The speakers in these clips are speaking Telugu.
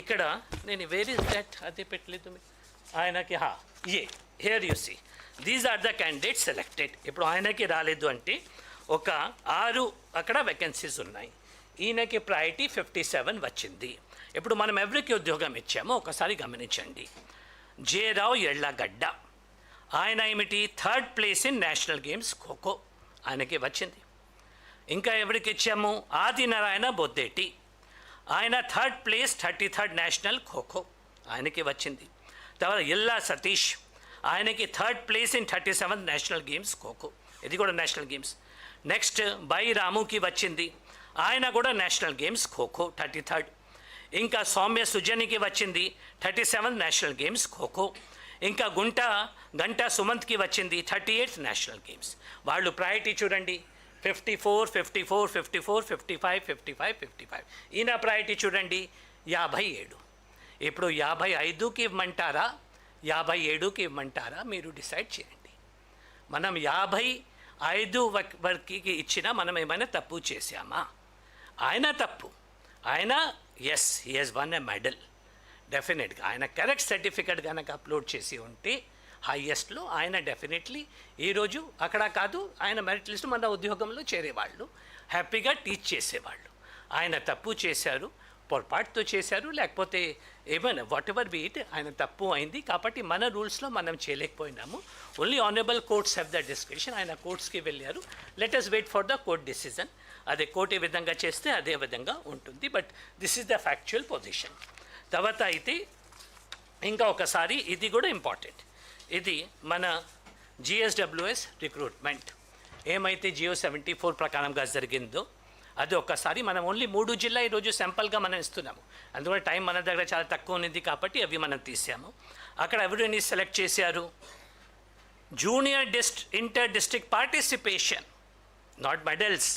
ఇక్కడ నేను వేర్ ఇస్ దట్ అది పెట్టలేదు ఆయనకి ఏ here you see these are the candidate selected. ఇప్పుడు ఆయనకి రాలేదు అంటే ఒక 6 అక్కడ వేకెన్సీస్ ఉన్నాయి. ఈయనకి ప్రయారిటీ 57 వచ్చింది. ఇప్పుడు మనం ఎవరికి ఉద్యోగం ఇచ్చామో ఒకసారి గమనించండి. జే రావు ఎళ్ళగడ్డ, ఆయన ఏమిటి 3rd place in national games kho kho, ఆయనకి వచ్చింది. ఇంకా ఎవరికి ఇచ్చాము ఆదినారాయణ బొద్దేటి, ఆయన 3rd place 33rd national kho kho, ఆయనకి వచ్చింది. తర్వాత ఇల్లా సతీష్, ఆయనకి 3rd place in 37th national games kho kho, ఇది కూడా నేషనల్ గేమ్స్. నెక్స్ట్ బై రాముకి వచ్చింది, ఆయన కూడా నేషనల్ గేమ్స్ ఖోఖో 33rd. ఇంకా సౌమ్య సుజనికి వచ్చింది 37th నేషనల్ గేమ్స్ ఖోఖో. ఇంకా గంటా సుమంత్కి వచ్చింది 38th నేషనల్ గేమ్స్. వాళ్ళు ప్రయారిటీ చూడండి 54, 54, 54, 55, 55, 55. ఈయన ప్రయారిటీ చూడండి 57. ఇప్పుడు 55కి ఇవ్వమంటారా 57కి ఇవ్వమంటారా మీరు డిసైడ్ చేయండి. మనం 55 వరకు ఇచ్చినా మనం ఏమైనా తప్పు చేసామా? ఆయన తప్పు, ఆయన as he has won a medal డెఫినెట్గా. ఆయన కరెక్ట్ సర్టిఫికెట్ కనుక అప్లోడ్ చేసి ఉంటే హైయెస్ట్లో ఆయన డెఫినెట్లీ ఈరోజు అక్కడ కాదు, ఆయన మెరిట్ లిస్ట్ మన ఉద్యోగంలో చేరేవాళ్ళు, హ్యాపీగా టీచ్ చేసేవాళ్ళు. ఆయన తప్పు చేశారు, పొరపాటుతో చేశారు, లేకపోతే ఏమైనా వాట్ ఎవర్ బీ ఇట్, ఆయన తప్పు అయింది కాబట్టి మన రూల్స్లో మనం చేయలేకపోయినాము. Only honourable courts have the discretion. ఆయన కోర్ట్స్కి వెళ్ళారు. Let us wait for the court decision. అదే కోర్టు ఏ విధంగా చేస్తే అదే విధంగా ఉంటుంది. But this is the factual position. తర్వాత అయితే ఇంకా ఒకసారి ఇది కూడా ఇంపార్టెంట్. ఇది మన జిఎస్డబ్ల్యూఎస్ రిక్రూట్మెంట్ ఏమైతే జియో 74 ప్రకారంగా జరిగిందో అది ఒక్కసారి మనం ఓన్లీ 3 జిల్లా ఈరోజు సింపుల్గా మనం ఇస్తున్నాము. అందువల్ల టైం మన దగ్గర చాలా తక్కువ ఉంది కాబట్టి అవి మనం తీసాము. అక్కడ ఎవరిని సెలెక్ట్ చేశారు? Junior inter district participation, not medals,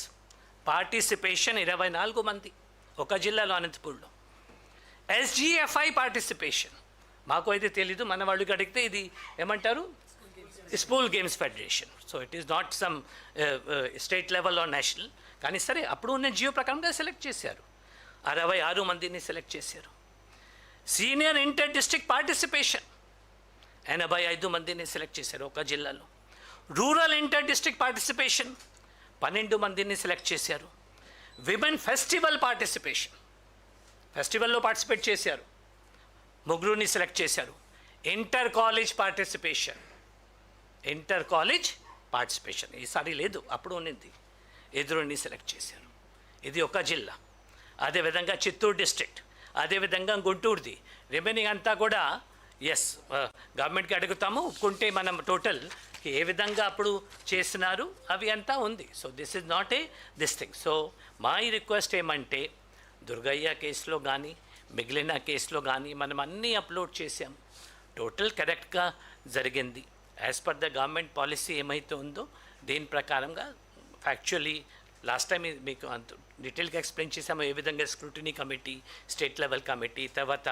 participation 24 మంది ఒక జిల్లాలో అనంతపూర్లో. ఎస్జిఎఫ్ఐ పార్టిసిపేషన్ మాకు అయితే తెలీదు, మన వాళ్ళకి అడిగితే ఇది ఏమంటారు school games federation. So it is not some state level or national. కానీ సరే అప్పుడు ఉన్న జియో ప్రకారంగా సెలెక్ట్ చేశారు. 66 మందిని సెలెక్ట్ చేశారు. సీనియర్ ఇంటర్ డిస్ట్రిక్ట్ పార్టిసిపేషన్ 85 మందిని సెలెక్ట్ చేశారు ఒక జిల్లాలో. రూరల్ ఇంటర్ డిస్ట్రిక్ట్ పార్టిసిపేషన్ 12 మందిని సెలెక్ట్ చేశారు. విమెన్ ఫెస్టివల్ పార్టిసిపేషన్, ఫెస్టివల్లో పార్టిసిపేట్ చేశారు, 3 సెలెక్ట్ చేశారు. ఇంటర్ కాలేజ్ పార్టిసిపేషన్ ఈసారి లేదు, అప్పుడు ఉన్నది, 2 సెలెక్ట్ చేశారు. ఇది ఒక జిల్లా. అదేవిధంగా చిత్తూరు డిస్ట్రిక్ట్, అదేవిధంగా గుంటూరుది. రిమైనింగ్ అంతా కూడా ఎస్ గవర్నమెంట్కి అడుగుతాము, ఒప్పుకుంటే మనం టోటల్ ఏ విధంగా అప్పుడు చేస్తున్నారు అవి అంతా ఉంది. So this is not this thing. So మా ఈ రిక్వెస్ట్ ఏమంటే దుర్గయ్య కేసులో కానీ మిగిలిన కేసులో కానీ మనం అన్నీ అప్లోడ్ చేసాం, టోటల్ కరెక్ట్గా జరిగింది. As per the government policy ఏమైతే ఉందో దీని ప్రకారంగా ఫ్యాక్చువల్లీ లాస్ట్ టైం మీకు అంత డీటెయిల్గా ఎక్స్ప్లెయిన్ చేసాము ఏ విధంగా scrutiny committee, state level committee, తర్వాత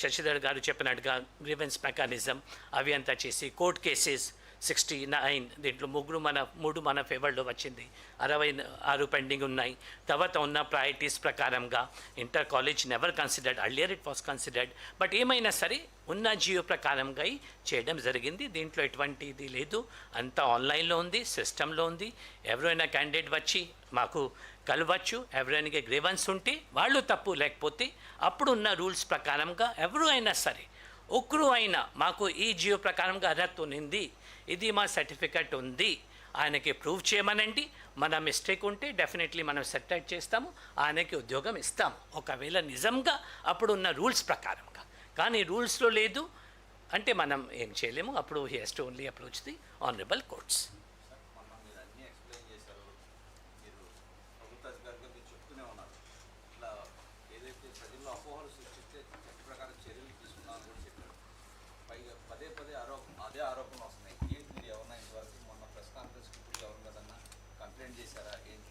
శశిధర్ గారు చెప్పినట్టుగా గ్రీవెన్స్ మెకానిజం అవి అంతా చేసి కోర్ట్ కేసెస్ 69, దీంట్లో 3 మన ఫేవర్లో వచ్చింది, 66 పెండింగ్ ఉన్నాయి. తర్వాత ఉన్న ప్రయారిటీస్ ప్రకారంగా inter college never considered, earlier it was considered, but ఏమైనా సరే ఉన్న జియో ప్రకారంగా చేయడం జరిగింది. దీంట్లో ఎటువంటిది లేదు, అంతా ఆన్లైన్లో ఉంది, సిస్టంలో ఉంది. ఎవరైనా క్యాండిడేట్ వచ్చి మాకు కలవచ్చు, ఎవరైనా గ్రీవెన్స్ ఉంటే వాళ్ళు తప్పు, లేకపోతే అప్పుడున్న రూల్స్ ప్రకారంగా ఎవరు అయినా సరే ఒకరు అయినా మాకు ఈ జియో ప్రకారంగా అర్హత ఉంది, ఇది మా సర్టిఫికెట్ ఉంది, ఆయనకి ప్రూవ్ చేయమనండి. మన మిస్టేక్ ఉంటే డెఫినెట్లీ మనం సెటిల్ చేస్తాము, ఆయనకి ఉద్యోగం ఇస్తాము, ఒకవేళ నిజంగా అప్పుడున్న రూల్స్ ప్రకారంగా. కానీ రూల్స్లో లేదు అంటే మనం ఏం చేయలేము. అప్పుడు he has to only approach the honourable courts. పదే అదే ఆరోపణలు వస్తున్నాయి. ఏంటి మీరు ఎవరైనా ఇంతవరకు మొన్న ప్రెస్ కాన్ఫరెన్స్కి ఇప్పుడు ఎవరు కదన్నా కంప్లైంట్ చేశారా ఏంటి?